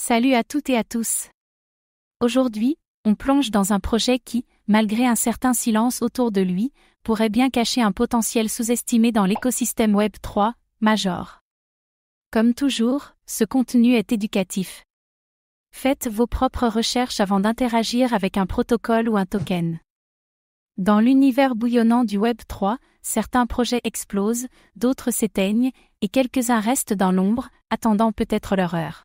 Salut à toutes et à tous. Aujourd'hui, on plonge dans un projet qui, malgré un certain silence autour de lui, pourrait bien cacher un potentiel sous-estimé dans l'écosystème Web3, Major. Comme toujours, ce contenu est éducatif. Faites vos propres recherches avant d'interagir avec un protocole ou un token. Dans l'univers bouillonnant du Web3, certains projets explosent, d'autres s'éteignent, et quelques-uns restent dans l'ombre, attendant peut-être leur heure.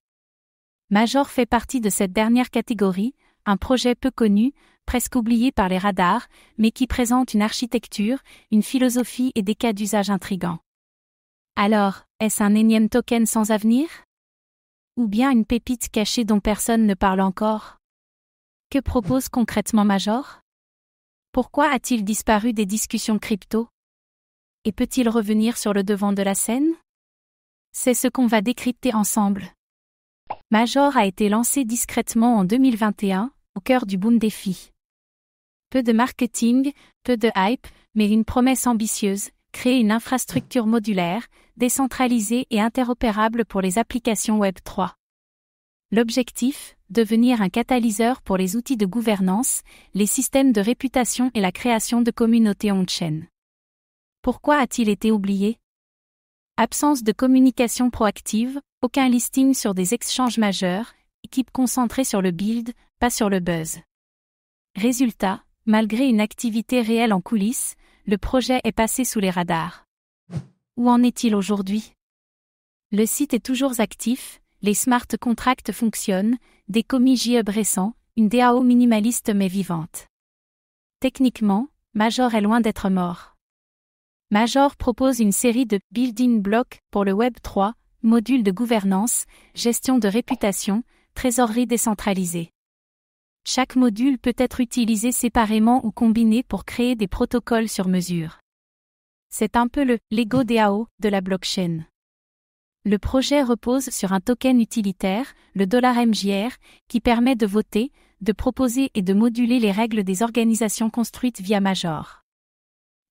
Major fait partie de cette dernière catégorie, un projet peu connu, presque oublié par les radars, mais qui présente une architecture, une philosophie et des cas d'usage intrigants. Alors, est-ce un énième token sans avenir? Ou bien une pépite cachée dont personne ne parle encore? Que propose concrètement Major? Pourquoi a-t-il disparu des discussions crypto? Et peut-il revenir sur le devant de la scène? C'est ce qu'on va décrypter ensemble. Major a été lancé discrètement en 2021, au cœur du boom défi. Peu de marketing, peu de hype, mais une promesse ambitieuse, créer une infrastructure modulaire, décentralisée et interopérable pour les applications Web3. L'objectif, devenir un catalyseur pour les outils de gouvernance, les systèmes de réputation et la création de communautés on-chain. Pourquoi a-t-il été oublié? Absence de communication proactive, aucun listing sur des exchanges majeurs, équipe concentrée sur le build, pas sur le buzz. Résultat, malgré une activité réelle en coulisses, le projet est passé sous les radars. Où en est-il aujourd'hui? Le site est toujours actif, les smart contracts fonctionnent, des commis JHub récents, une DAO minimaliste mais vivante. Techniquement, Major est loin d'être mort. Major propose une série de building blocks pour le Web3, modules de gouvernance, gestion de réputation, trésorerie décentralisée. Chaque module peut être utilisé séparément ou combiné pour créer des protocoles sur mesure. C'est un peu le Lego DAO de la blockchain. Le projet repose sur un token utilitaire, le $MJR, qui permet de voter, de proposer et de moduler les règles des organisations construites via Major.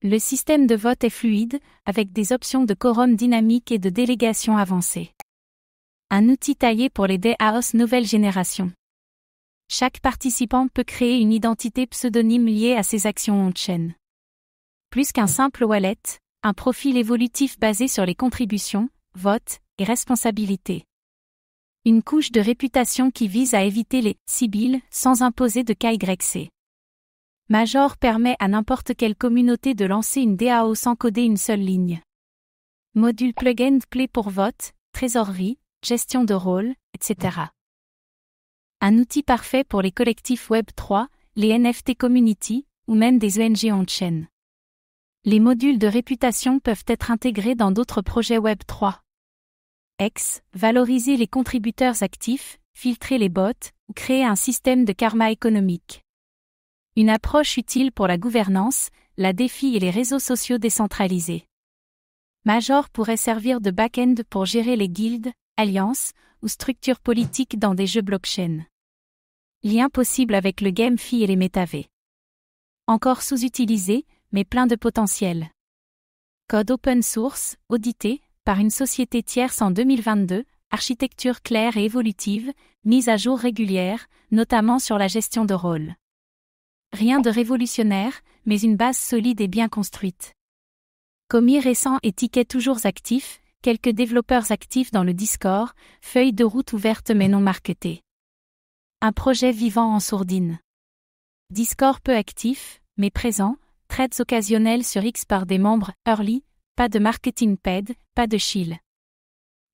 Le système de vote est fluide, avec des options de quorum dynamique et de délégation avancée. Un outil taillé pour les DAOs nouvelle génération. Chaque participant peut créer une identité pseudonyme liée à ses actions on-chain. Plus qu'un simple wallet, un profil évolutif basé sur les contributions, votes et responsabilités. Une couche de réputation qui vise à éviter les Sibyls sans imposer de KYC. Major permet à n'importe quelle communauté de lancer une DAO sans coder une seule ligne. Module plug and play pour vote, trésorerie, gestion de rôle, etc. Un outil parfait pour les collectifs Web3, les NFT community, ou même des ONG on-chain. Les modules de réputation peuvent être intégrés dans d'autres projets Web3. Valoriser les contributeurs actifs, filtrer les bots, ou créer un système de karma économique. Une approche utile pour la gouvernance, la DeFi et les réseaux sociaux décentralisés. Major pourrait servir de back-end pour gérer les guildes, alliances ou structures politiques dans des jeux blockchain. Lien possible avec le GameFi et les métavers. Encore sous-utilisé, mais plein de potentiel. Code open source, audité, par une société tierce en 2022, architecture claire et évolutive, mise à jour régulière, notamment sur la gestion de rôle. Rien de révolutionnaire, mais une base solide et bien construite. Commis récents et tickets toujours actifs, quelques développeurs actifs dans le Discord, feuille de route ouverte mais non marketée. Un projet vivant en sourdine. Discord peu actif, mais présent, trades occasionnels sur X par des membres early, pas de marketing paid, pas de chill.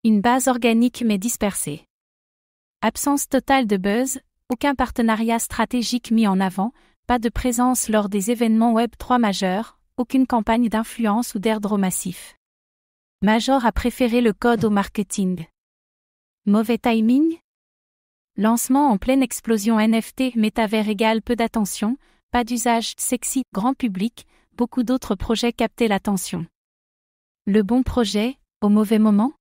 Une base organique mais dispersée. Absence totale de buzz, aucun partenariat stratégique mis en avant, pas de présence lors des événements Web3 majeurs, aucune campagne d'influence ou d'airdrop massif. Major a préféré le code au marketing. Mauvais timing? Lancement en pleine explosion NFT, métavers égale peu d'attention, pas d'usage sexy, grand public, beaucoup d'autres projets captaient l'attention. Le bon projet, au mauvais moment?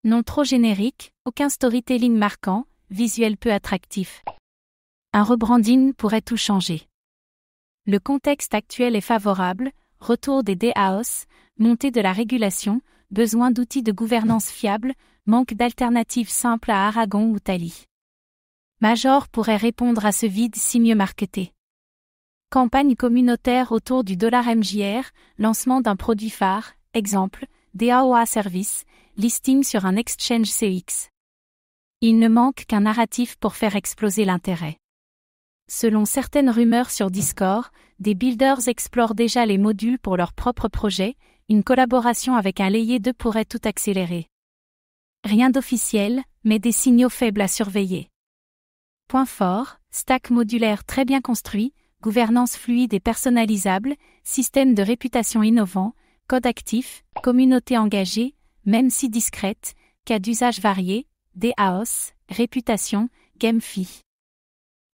Non trop générique, aucun storytelling marquant, visuel peu attractif. Un rebranding pourrait tout changer. Le contexte actuel est favorable, retour des DAOs, montée de la régulation, besoin d'outils de gouvernance fiables, manque d'alternatives simples à Aragon ou Tali. Major pourrait répondre à ce vide si mieux marketé. Campagne communautaire autour du $MJR, lancement d'un produit phare, exemple, DAOA Service, listing sur un exchange CX. Il ne manque qu'un narratif pour faire exploser l'intérêt. Selon certaines rumeurs sur Discord, des builders explorent déjà les modules pour leur propre projet, une collaboration avec un layer 2 pourrait tout accélérer. Rien d'officiel, mais des signaux faibles à surveiller. Point fort, stack modulaire très bien construit, gouvernance fluide et personnalisable, système de réputation innovant, code actif, communauté engagée, même si discrète, cas d'usage variés, DAOs, réputation, GameFi.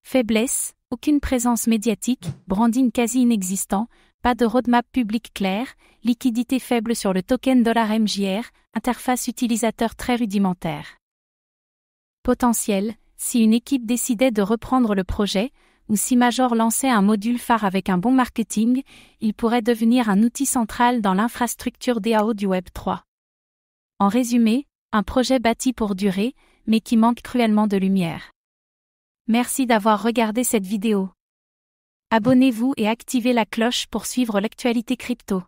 Faiblesse, aucune présence médiatique, branding quasi inexistant, pas de roadmap public clair, liquidité faible sur le token $MJR, interface utilisateur très rudimentaire. Potentiel, si une équipe décidait de reprendre le projet, ou si Major lançait un module phare avec un bon marketing, il pourrait devenir un outil central dans l'infrastructure DAO du Web3. En résumé, un projet bâti pour durer, mais qui manque cruellement de lumière. Merci d'avoir regardé cette vidéo. Abonnez-vous et activez la cloche pour suivre l'actualité crypto.